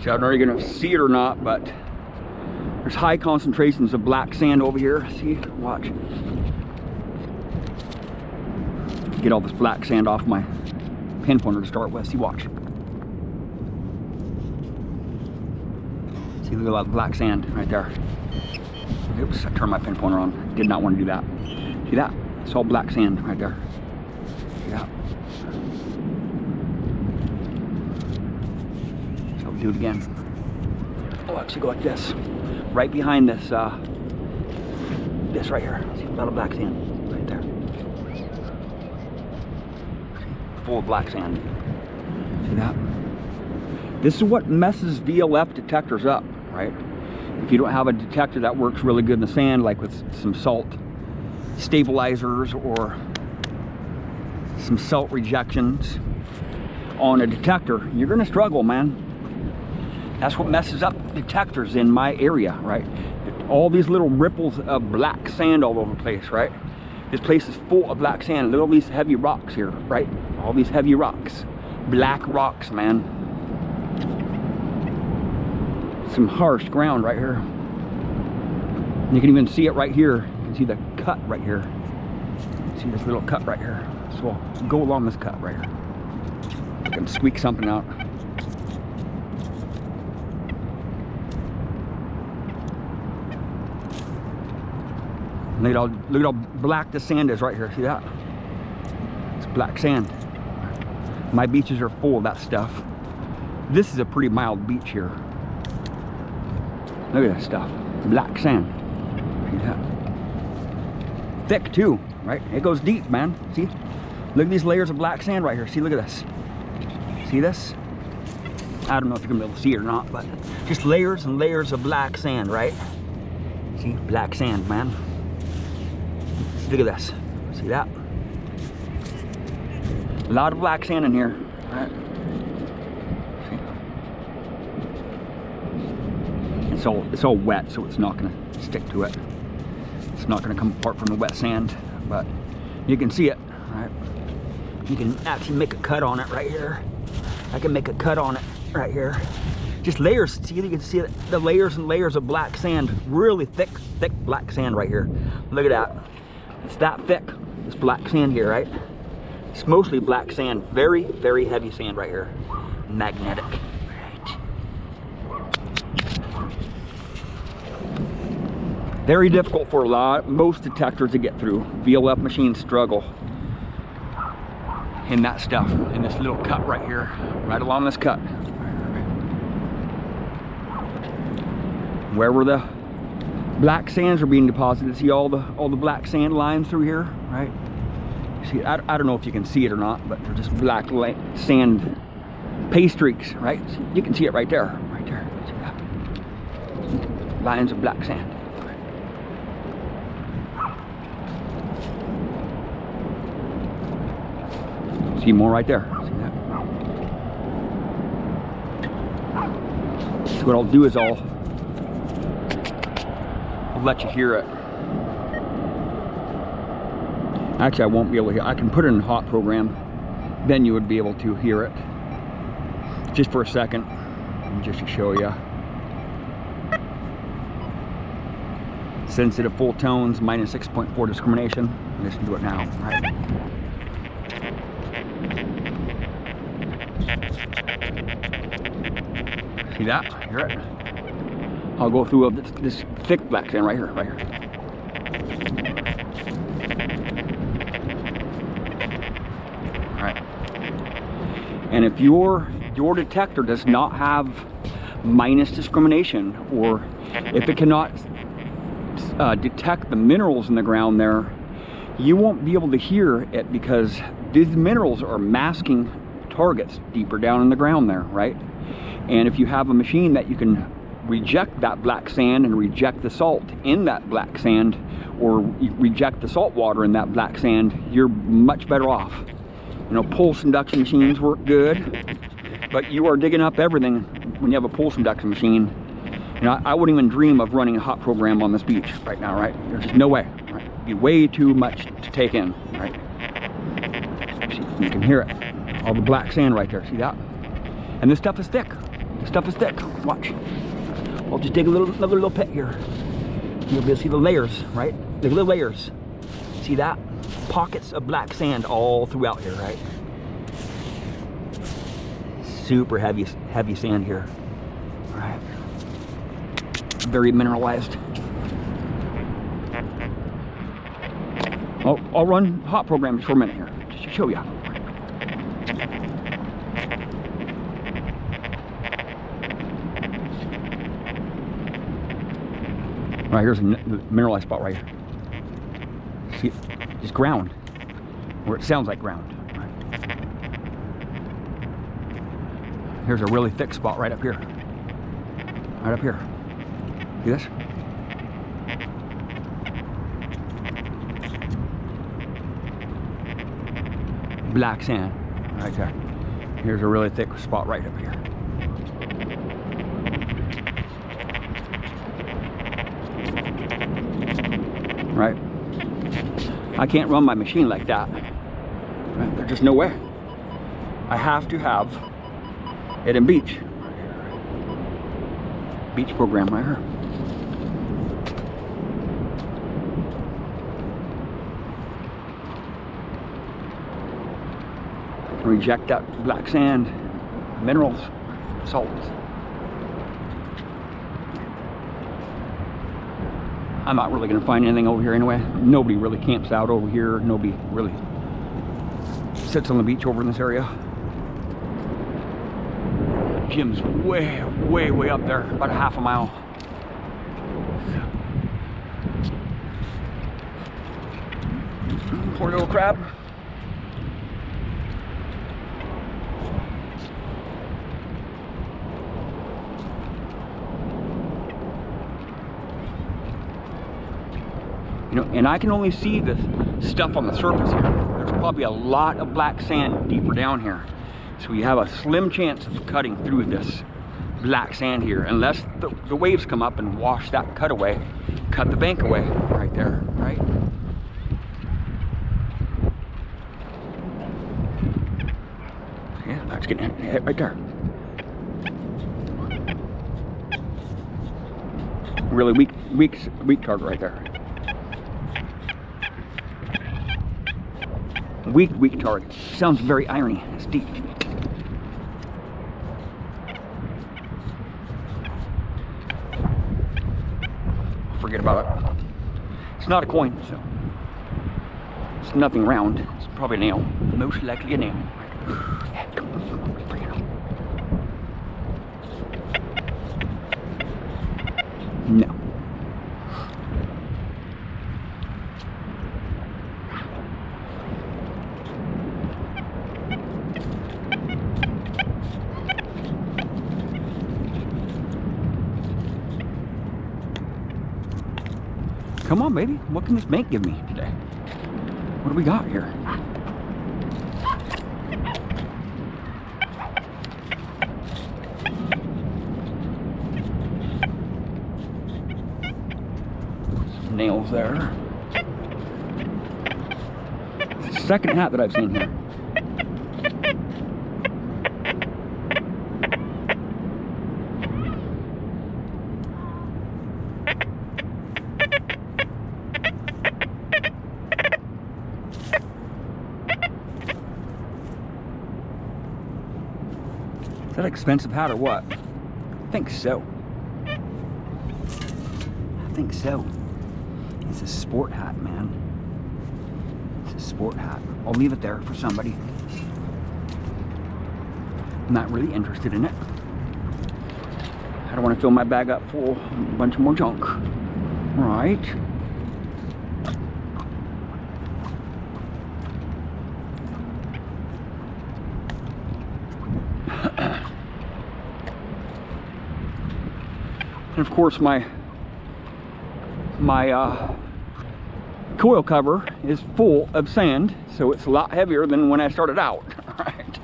So I don't know if you're gonna see it or not, but there's high concentrations of black sand over here. See, watch. Get all this black sand off my pin pointer to start with. See, watch. See, look at that black sand right there. Oops, I turned my pin pointer on. Did not want to do that. See that? It's all black sand right there. See that? So we'll do it again. I'll actually go like this. Right behind this, this right here. See, a lot of black sand right there. Full of black sand. See that? This is what messes VLF detectors up, right? If you don't have a detector that works really good in the sand, like with some salt stabilizers or some salt rejections on a detector, you're gonna struggle, man. That's what messes up detectors in my area, right? All these little ripples of black sand all over the place, right? This place is full of black sand. Look at all these heavy rocks here, right? All these heavy rocks. Black rocks, man. Some harsh ground right here. You can even see it right here. You can see the cut right here. See this little cut right here. So we'll go along this cut right here. I can squeak something out. Look at how black the sand is right here. See that? It's black sand. My beaches are full of that stuff. This is a pretty mild beach here. Look at this stuff. Black sand. See that? Thick too, right? It goes deep, man. See? Look at these layers of black sand right here. See, look at this. See this? I don't know if you're gonna be able to see it or not, but just layers and layers of black sand, right? See? Black sand, man. Look at this. See that? A lot of black sand in here, right? See? It's all wet, so it's not gonna stick to it. It's not gonna come apart from the wet sand, but you can see it, right? You can actually make a cut on it right here. I can make a cut on it right here. Just layers. See, you can see the layers and layers of black sand. Really thick black sand right here. Look at that. It's that thick, this black sand here, right? It's mostly black sand, very, very heavy sand right here. Magnetic, right? Very difficult for most detectors to get through. VLF machines struggle in that stuff, in this little cut right here, right along this cut. Where were the black sands are being deposited? See all the black sand lines through here, right? See, I don't know if you can see it or not, but they're just black sand paystreaks, right? See, you can see it right there, right there. See that? Lines of black sand. See more right there. See that? So what I'll do is I'll let you hear it. Actually, I won't be able to hear. I can put it in hot program, then you would be able to hear it. Just for a second, just to show you. Sensitive full tones, minus 6.4 discrimination. Listen to it now, right? See that? Hear it? I'll go through this thick black sand right here, right here. All right. And if your detector does not have minus discrimination, or if it cannot detect the minerals in the ground there, you won't be able to hear it, because these minerals are masking targets deeper down in the ground there, right? And if you have a machine that you can reject that black sand and reject the salt in that black sand, or reject the salt water in that black sand, you're much better off. You know, pulse induction machines work good, but you are digging up everything when you have a pulse induction machine. You know, I wouldn't even dream of running a hot program on this beach right now, right? There's just no way, right? It'd be way too much to take in, right? See, you can hear it. All the black sand right there, see that? And this stuff is thick. This stuff is thick. Watch. I'll just dig another little pit here. You'll be able to see the layers, right? The little layers. See that? Pockets of black sand all throughout here, right? Super heavy sand here. All right. Very mineralized. I'll run hot programs for a minute here, just to show you. Right, here's a mineralized spot right here. See, it's ground, where it sounds like ground. Right. Here's a really thick spot right up here. Right up here. See this? Black sand, right there. Here's a really thick spot right up here. Right? I can't run my machine like that. Right? There's just no way. I have to have it in beach. Beach program right here. Reject that black sand, minerals, salts. I'm not really going to find anything over here anyway. Nobody really camps out over here. Nobody really sits on the beach over in this area. Jim's way up there, about a half a mile. Poor little crab. You know, and I can only see the stuff on the surface here. There's probably a lot of black sand deeper down here. So you have a slim chance of cutting through this black sand here, unless the waves come up and wash that cut away, cut the bank away right there, right? Yeah, that's getting hit right there. Really weak target right there. Weak target. Sounds very irony. It's deep. Forget about it. It's not a coin, so it's nothing round. It's probably a nail. Most likely a nail. Yeah, come on, bring it on. No. Come on, baby. What can this bank give me today? What do we got here? Some nails there. It's the second hat that I've seen here. Is that an expensive hat or what? I think so. I think so. It's a sport hat, man. It's a sport hat. I'll leave it there for somebody. I'm not really interested in it. I don't want to fill my bag up full of a bunch of more junk. Right. And of course my coil cover is full of sand, so it's a lot heavier than when I started out. Right.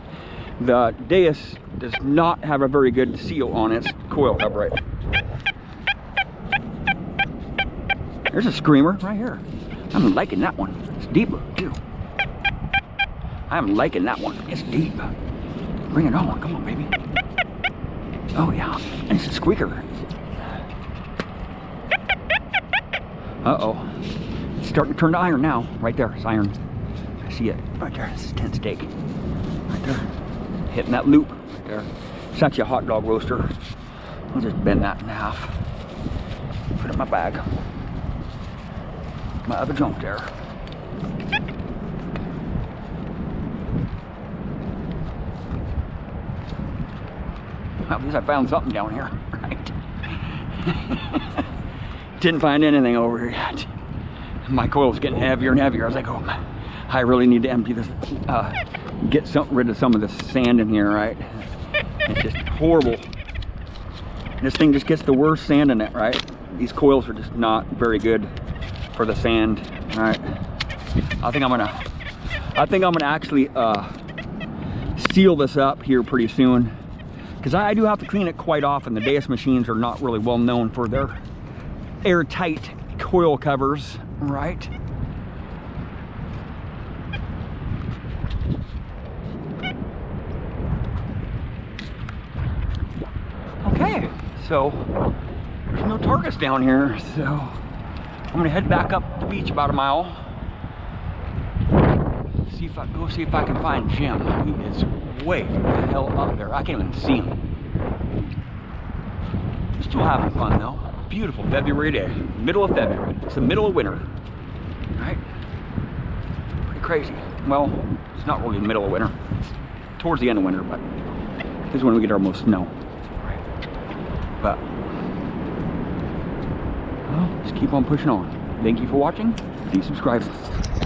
The Deus does not have a very good seal on its coil cover. Right. There's a screamer right here. I'm liking that one. It's deeper too. I'm liking that one. It's deep. Bring it on. Come on, baby. Oh yeah, and it's a squeaker. Uh-oh. It's starting to turn to iron now. Right there, it's iron. I see it. Right there, this is tent steak. Right there. Hitting that loop right there. It's actually a hot dog roaster. I'll just bend that in half. Put it in my bag. My other junk there. Well, at least I found something down here, right? Didn't find anything over here yet. My coil's getting heavier and heavier. I was like, oh, I really need to empty this, get rid of some of the sand in here, right? It's just horrible. This thing just gets the worst sand in it, right? These coils are just not very good for the sand, right? I think I'm gonna actually seal this up here pretty soon, because I do have to clean it quite often. The Deus machines are not really well known for their airtight coil covers, right? Okay, so there's no targets down here, so I'm gonna head back up the beach about a mile. See if I can find Jim. He is way the hell up there. I can't even see him. Still having fun though. Beautiful February day, middle of February. It's the middle of winter, right? Pretty crazy. Well, it's not really the middle of winter. It's towards the end of winter, but this is when we get our most snow. But well, just keep on pushing on. Thank you for watching. Please subscribe.